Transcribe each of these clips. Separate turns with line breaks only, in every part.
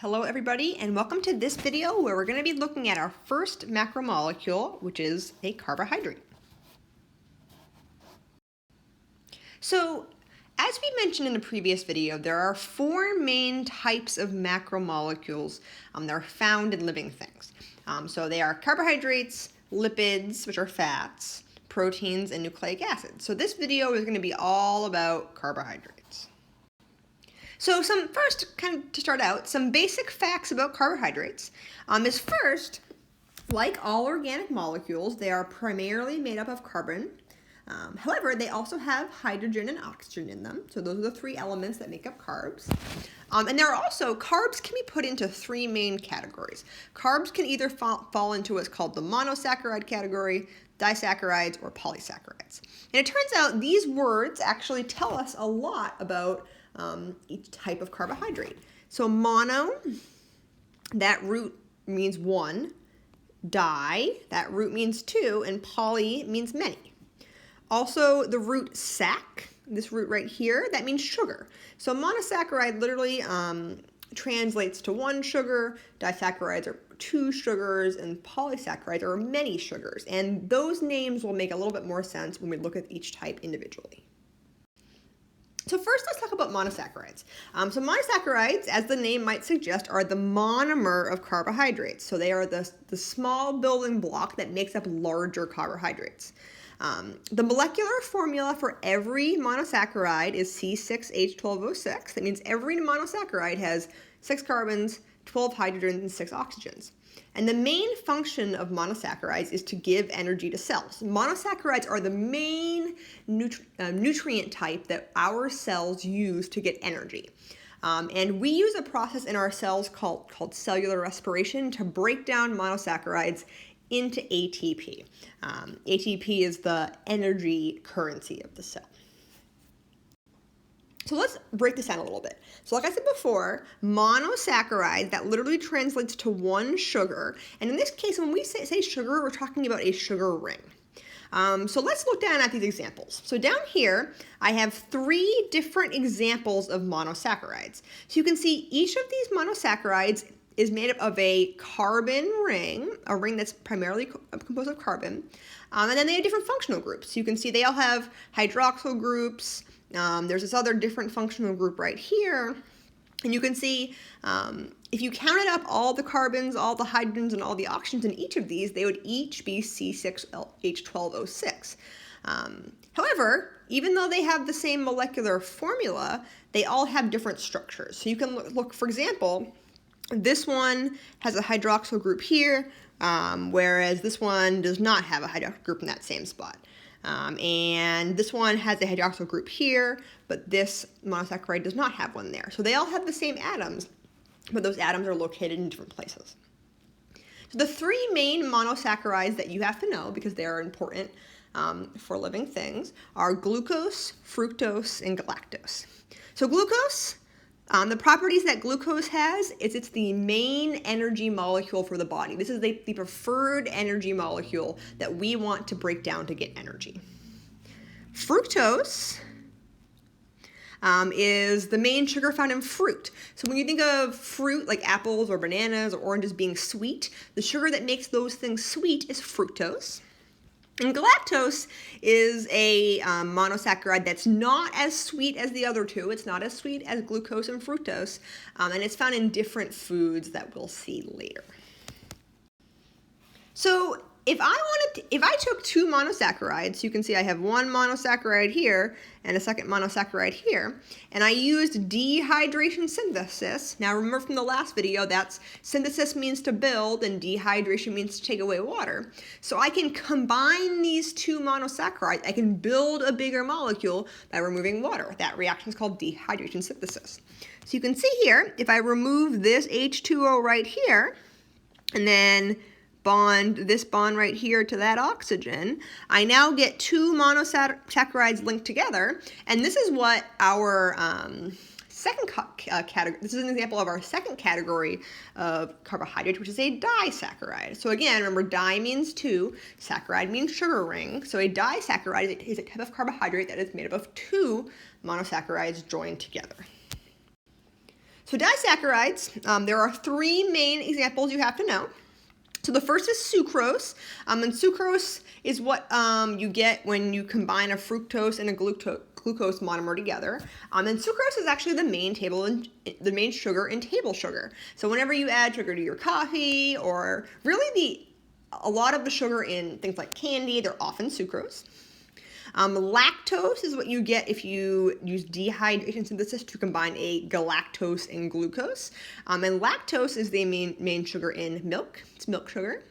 Hello everybody, and welcome to this video where we're going to be looking at our first macromolecule, which is a carbohydrate. So, as we mentioned in the previous video, there are four main types of macromolecules that are found in living things. So they are carbohydrates, lipids, which are fats, proteins, and nucleic acids. So this video is going to be all about carbohydrates. So first, kind of to start out, some basic facts about carbohydrates is first, like all organic molecules, they are primarily made up of carbon. However, they also have hydrogen and oxygen in them. So those are the three elements that make up carbs. And there are also, carbs can be put into three main categories. Carbs can either fall into what's called the monosaccharide category, disaccharides, or polysaccharides. And it turns out these words actually tell us a lot about each type of carbohydrate. So mono, that root means one. Di, that root means two. And poly means many. Also, the root sac, this root right here, that means sugar. So monosaccharide literally translates to one sugar, disaccharides are two sugars, and polysaccharides are many sugars. And those names will make a little bit more sense when we look at each type individually. So first, let's talk about monosaccharides. So monosaccharides, as the name might suggest, are the monomer of carbohydrates. So they are the small building block that makes up larger carbohydrates. The molecular formula for every monosaccharide is C6H12O6. That means every monosaccharide has 6 carbons, 12 hydrogens, and 6 oxygens. And the main function of monosaccharides is to give energy to cells. Monosaccharides are the main nutrient type that our cells use to get energy. And we use a process in our cells called cellular respiration to break down monosaccharides into ATP. ATP is the energy currency of the cell. So let's break this down a little bit. So like I said before, monosaccharide, that literally translates to one sugar. And in this case, when we say sugar, we're talking about a sugar ring. So let's look down at these examples. So down here, I have 3 different examples of monosaccharides. So you can see each of these monosaccharides is made up of a carbon ring, a ring that's primarily composed of carbon. And then they have different functional groups. So you can see they all have hydroxyl groups. There's this other different functional group right here. And you can see if you counted up all the carbons, all the hydrogens, and all the oxygens in each of these, they would each be C6H12O6. However, even though they have the same molecular formula, they all have different structures. So you can look, for example, this one has a hydroxyl group here, whereas this one does not have a hydroxyl group in that same spot. And this one has a hydroxyl group here, but this monosaccharide does not have one there. So they all have the same atoms, but those atoms are located in different places. So the 3 main monosaccharides that you have to know, because they are important for living things, are glucose, fructose, and galactose. So glucose, the properties that glucose has is it's the main energy molecule for the body. This is the preferred energy molecule that we want to break down to get energy. Fructose is the main sugar found in fruit. So when you think of fruit like apples or bananas or oranges being sweet, the sugar that makes those things sweet is fructose. And galactose is a monosaccharide that's not as sweet as the other two. It's not as sweet as glucose and fructose, and it's found in different foods that we'll see later. So if I took 2 monosaccharides, you can see I have one monosaccharide here and a second monosaccharide here, and I used dehydration synthesis. Now remember from the last video, that's synthesis means to build and dehydration means to take away water. So I can combine these 2 monosaccharides. I can build a bigger molecule by removing water. That reaction is called dehydration synthesis. So you can see here, if I remove this H2O right here, and then this bond right here to that oxygen, I now get 2 monosaccharides linked together, and this is what our second category, this is an example of our second category of carbohydrate, which is a disaccharide. So again, remember, di means 2, saccharide means sugar ring, so a disaccharide is a type of carbohydrate that is made up of 2 monosaccharides joined together. So disaccharides, there are three main examples you have to know. So the first is sucrose, and sucrose is what you get when you combine a fructose and a glucose monomer together. And sucrose is actually the main sugar in table sugar. So whenever you add sugar to your coffee, or really a lot of the sugar in things like candy, they're often sucrose. Lactose is what you get if you use dehydration synthesis to combine a galactose and glucose. And lactose is the main sugar in milk. It's milk sugar.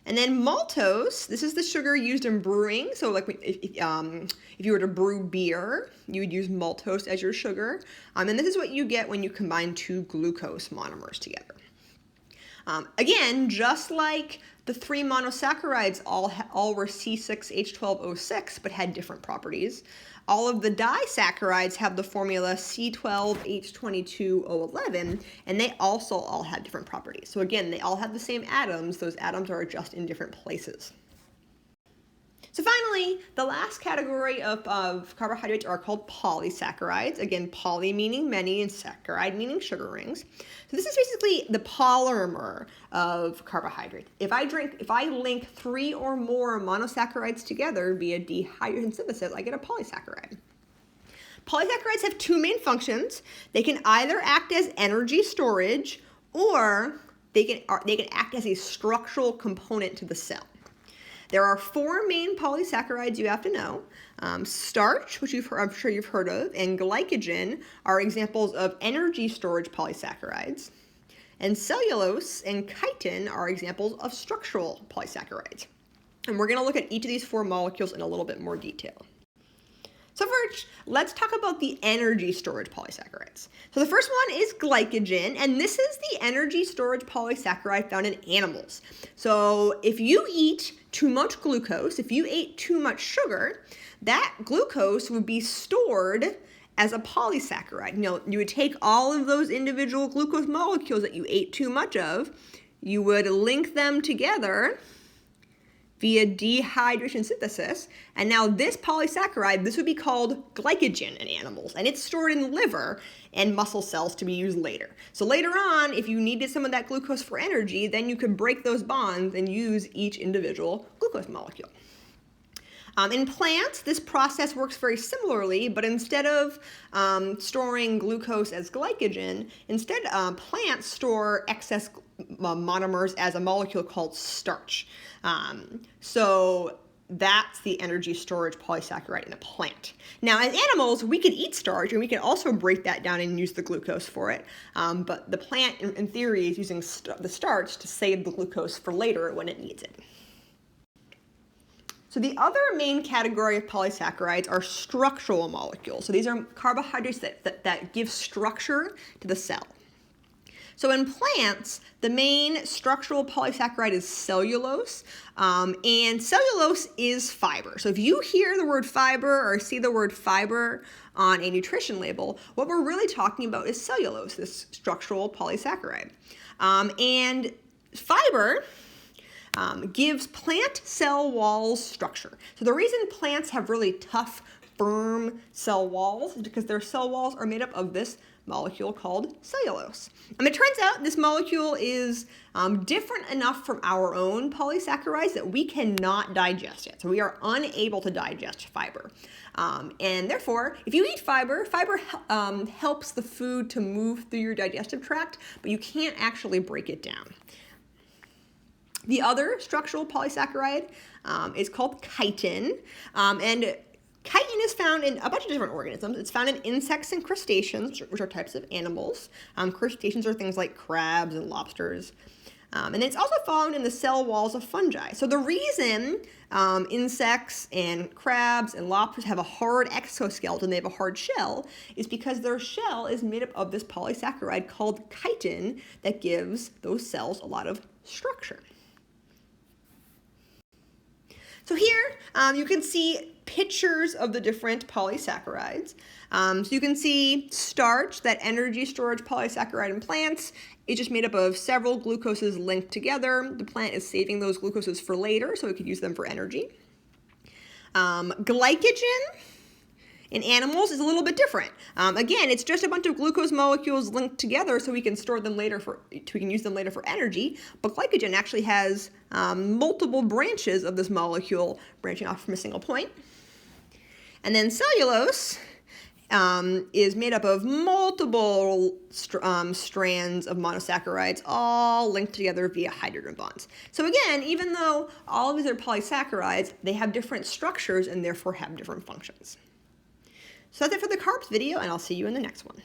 And then maltose, this is the sugar used in brewing. So like if you were to brew beer, you would use maltose as your sugar. And this is what you get when you combine two glucose monomers together. Again, just like the three monosaccharides all were C6H12O6 but had different properties, all of the disaccharides have the formula C12H22O11, and they also all have different properties. So again, they all have the same atoms. Those atoms are just in different places. So finally, the last category of carbohydrates are called polysaccharides. Again, poly meaning many and saccharide meaning sugar rings. So this is basically the polymer of carbohydrates. If I link three or more monosaccharides together via dehydration synthesis, I get a polysaccharide. Polysaccharides have two main functions. They can either act as energy storage, or they can act as a structural component to the cell. There are four main polysaccharides you have to know. Starch, which I'm sure you've heard of, and glycogen are examples of energy storage polysaccharides. And cellulose and chitin are examples of structural polysaccharides. And we're going to look at each of these four molecules in a little bit more detail. So first, let's talk about the energy storage polysaccharides. So the first one is glycogen, and this is the energy storage polysaccharide found in animals. So if you eat too much glucose, if you ate too much sugar, that glucose would be stored as a polysaccharide. You would take all of those individual glucose molecules that you ate too much of, you would link them together via dehydration synthesis, and now this polysaccharide, this would be called glycogen in animals, and it's stored in the liver and muscle cells to be used later. So later on, if you needed some of that glucose for energy, then you could break those bonds and use each individual glucose molecule. In plants, this process works very similarly, but instead of storing glucose as glycogen, instead plants store excess monomers as a molecule called starch. So that's the energy storage polysaccharide in a plant. Now, as animals, we could eat starch, and we can also break that down and use the glucose for it. But the plant, in theory, is using the starch to save the glucose for later when it needs it. So the other main category of polysaccharides are structural molecules. So these are carbohydrates that give structure to the cell. So in plants, the main structural polysaccharide is cellulose, and cellulose is fiber. So if you hear the word fiber or see the word fiber on a nutrition label, what we're really talking about is cellulose, this structural polysaccharide. And fiber gives plant cell walls structure. So the reason plants have really tough, firm cell walls is because their cell walls are made up of this molecule called cellulose. And it turns out this molecule is different enough from our own polysaccharides that we cannot digest it. So we are unable to digest fiber. And therefore, if you eat fiber, helps the food to move through your digestive tract, but you can't actually break it down. The other structural polysaccharide is called chitin, and chitin is found in a bunch of different organisms. It's found in insects and crustaceans, which are types of animals. Crustaceans are things like crabs and lobsters. And it's also found in the cell walls of fungi. So the reason insects and crabs and lobsters have a hard exoskeleton, they have a hard shell, is because their shell is made up of this polysaccharide called chitin that gives those cells a lot of structure. So here you can see pictures of the different polysaccharides. So you can see starch, that energy storage polysaccharide in plants, is just made up of several glucoses linked together. The plant is saving those glucoses for later so it could use them for energy. Glycogen In animals, it's a little bit different. Again, it's just a bunch of glucose molecules linked together so we can store them later we can use them later for energy. But glycogen actually has multiple branches of this molecule branching off from a single point. And then cellulose is made up of multiple strands of monosaccharides, all linked together via hydrogen bonds. So again, even though all of these are polysaccharides, they have different structures and therefore have different functions. So that's it for the carbs video, and I'll see you in the next one.